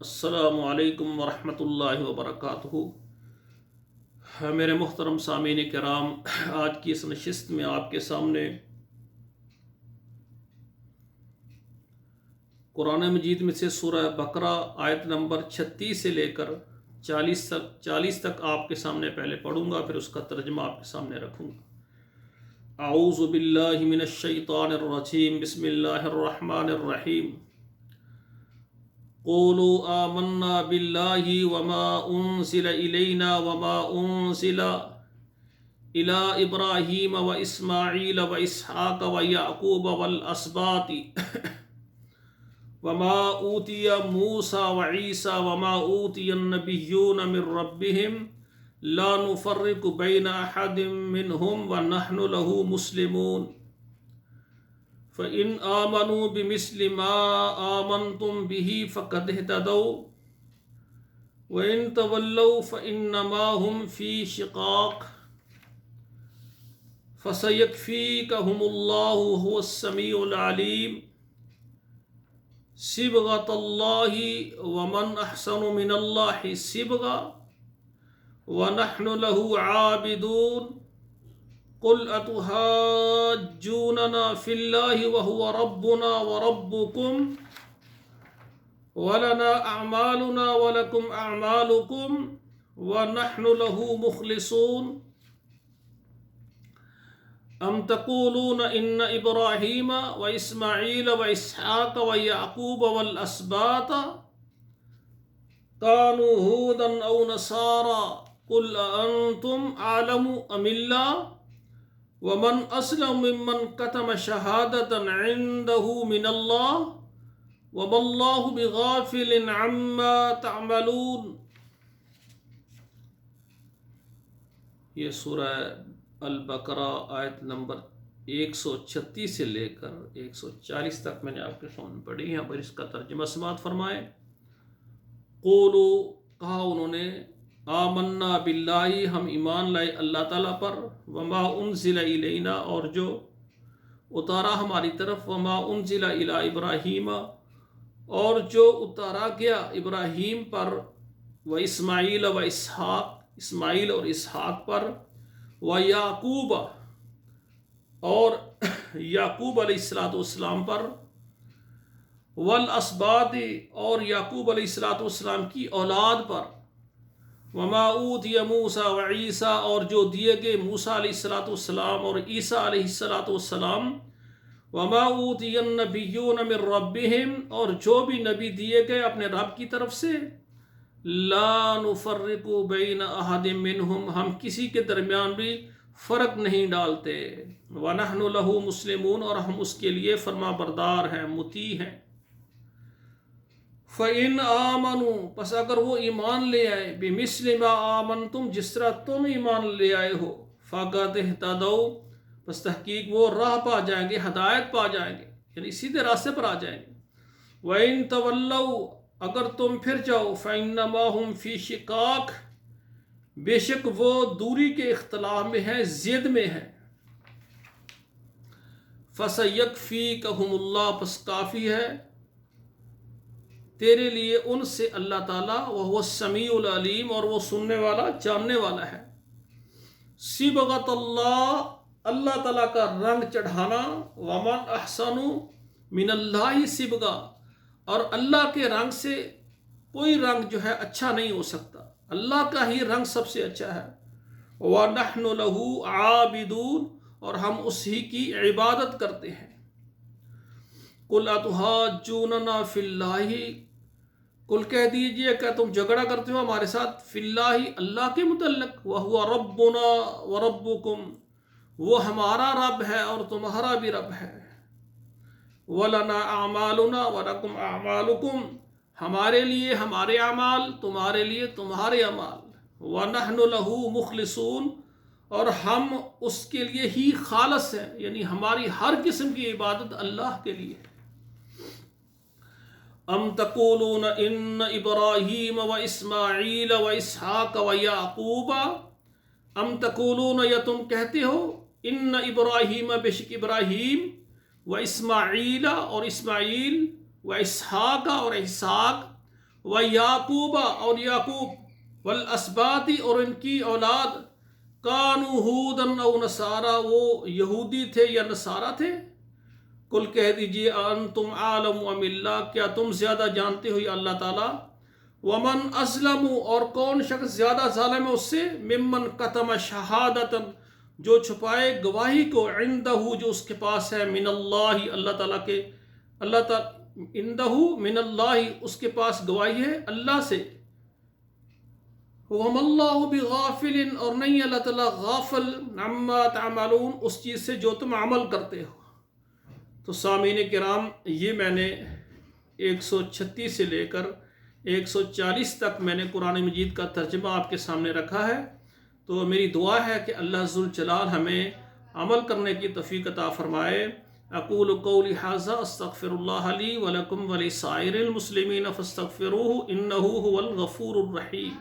السلام علیکم ورحمۃ اللہ وبرکاتہ۔ میرے محترم سامعین کرام، آج کی اس نشست میں آپ کے سامنے قرآن مجید میں سے سورہ بقرہ آیت نمبر 36 سے لے کر 40 تک آپ کے سامنے پہلے پڑھوں گا، پھر اس کا ترجمہ آپ کے سامنے رکھوں گا۔ اعوذ باللہ من الشیطان الرجیم، بسم اللہ الرحمن الرحیم۔ قولوا آمنا باللہ وما انزل الینا وما انزل الی ابراہیم و اسماعیل و اسحاق و یعقوب والاسباط وما اوتی موسیٰ و عیسیٰ وما اوتی النبیون من ربهم لا نفرق بین احد منہم ونحن له مسلمون فَإِنْ آمَنُوا بِمِثْلِ مَا آمَنْتُمْ بِهِ فَقَدْ اهْتَدَوْا وَإِنْ تَوَلَّوْا فَإِنَّمَا هُمْ فِي شِقَاقٍ فَسَيَكْفِيكَهُمُ اللَّهُ هُوَ السَّمِيعُ الْعَلِيمُ صِبْغَةَ اللَّهِ وَمَنْ أَحْسَنُ مِنَ اللَّهِ صِبْغَةً وَنَحْنُ لَهُ عَابِدُونَ قل اتحاجوننا فی اللہ وهو ربنا وربکم ولنا اعمالنا ولکم اعمالکم ونحن له مخلصون ام تقولون ان ابراہیم واسماعیل واسحاق ویعقوب والاسباط كانوا هودا او نصارى قل انتم اعلم ام اللہ ومن اسلم ممن کتم شہادۃ عنده من اللہ وما اللہ بغافل عما تعملون۔ یہ سورہ البقرہ آیت نمبر 136 سے لے کر 140 تک میں نے آپ کے سامنے پڑھی ہے، پر اس کا ترجمہ سماعت فرمائے۔ قولو، کہا انہوں نے، آمنا باللہ، ہم ایمان لائے اللہ تعالیٰ پر، وما انزل الینا، اور جو اتارا ہماری طرف، وما انزل الی ابراہیم، اور جو اتارا گیا ابراہیم پر، و اسماعیل و اسحاق، اسماعیل اور اسحاق پر، و یعقوب، اور یعقوب علیہ السلام پر، والاسباط، اور یعقوب علیہ السلام کی اولاد پر، وما اوتی موسیٰ و عیسیٰ، اور جو دیے گئے موسیٰ علیہ السلام اور عیسیٰ علیہ السلام، وما اوتی النبیون من ربهم، اور جو بھی نبی دیے گئے اپنے رب کی طرف سے، لا نفرق بین احد منہم، ہم کسی کے درمیان بھی فرق نہیں ڈالتے، ونحن له مسلمون، اور ہم اس کے لیے فرما بردار ہیں، مطیع ہیں۔ فَإِنْ آمَنُوا، پس اگر وہ ایمان لے آئے، بِمِثْلِ مَا آمَنْتُمْ، جس طرح تم ایمان لے آئے ہو، فَقَدْ اهْتَدَوْا، پس تحقیق وہ راہ پا جائیں گے، ہدایت پا جائیں گے، یعنی سیدھے راستے پر آ جائیں گے۔ وَإِنْ تَوَلَّوْا، اگر تم پھر جاؤ، فَإِنَّمَا هُمْ فِي شِقَاقٍ، بے شک وہ دوری کے اختلاف میں ہیں، ضد میں ہیں۔ فَسَيَكْفِيكَهُمُ اللَّهُ، پس کافی ہے تیرے لیے ان سے اللہ تعالیٰ، وَهُوَ السَّمِيعُ الْعَلِيمُ، اور وہ سننے والا، جاننے والا ہے۔ صبغۃ اللہ، اللہ تعالیٰ کا رنگ چڑھانا، وَمَنْ أَحْسَنُ مِنَ اللَّهِ صِبْغَةً، اور اللہ کے رنگ سے کوئی رنگ جو ہے اچھا نہیں ہو سکتا، اللہ کا ہی رنگ سب سے اچھا ہے۔ وَنَحْنُ لَهُ عَابِدُونَ، اور ہم اسی کی عبادت کرتے ہیں۔ قُلْ أَتُحَاجُّونَنَا فِي اللَّهِ، کل کہہ دیجئے کہ تم جھگڑا کرتے ہو ہمارے ساتھ، فی اللہ، اللہ کے متعلق، وَهُوَ رَبُّنَا وَرَبُّكُمْ، وہ ہمارا رب ہے اور تمہارا بھی رب ہے۔ وَلَنَا أَعْمَالُنَا وَلَكُمْ أَعْمَالُكُمْ، ہمارے لیے ہمارے اعمال، تمہارے لیے تمہارے اعمال۔ وَنَحْنُ لَهُ مُخْلِصُونَ، اور ہم اس کے لیے ہی خالص ہیں، یعنی ہماری ہر قسم کی عبادت اللہ کے لیے ہے۔ ام تقولون ان ابراہیم و اسماعیل و اسحاق و یعقوب، ام تقولون، یا تم کہتے ہو، ان ابراہیم، بے شک ابراہیم، و اسماعیل، اور اسماعیل، و اسحاق، اور اسحاق، و یعقوبہ اور یعقوب والاسباطی اور ان کی اولاد کانوا ہودن او نصارا وہ یہودی تھے یا نصارہ تھے کل کہہ دیجئے انتم عالم ام اللہ کیا تم زیادہ جانتے ہو یا اللہ تعالیٰ ومن اسلم اور کون شخص زیادہ ظالم ہے اس سے ممن قتم شہادتن جو چھپائے گواہی کو عندہ جو اس کے پاس ہے من اللہ اللہ تعالیٰ کے اللہ تعالیٰ عندہ من اللہ اس کے پاس گواہی ہے اللہ سے وَمَا اللَّهُ بِغَافِلٍ اور نہیں اللہ تعالیٰ غافل عما تعملون اس چیز سے جو تم عمل کرتے ہو۔ تو سامعین کرام یہ میں نے 136 سے لے کر 140 تک میں نے قرآن مجید کا ترجمہ آپ کے سامنے رکھا ہے۔ تو میری دعا ہے کہ اللہ ذوالجلال ہمیں عمل کرنے کی توفیق عطا فرمائے۔ اقول قولی ھذا استغفر اللہ لی ولکم ولسائر المسلمین فاستغفروہ انہ ھو الغفور الرحیم۔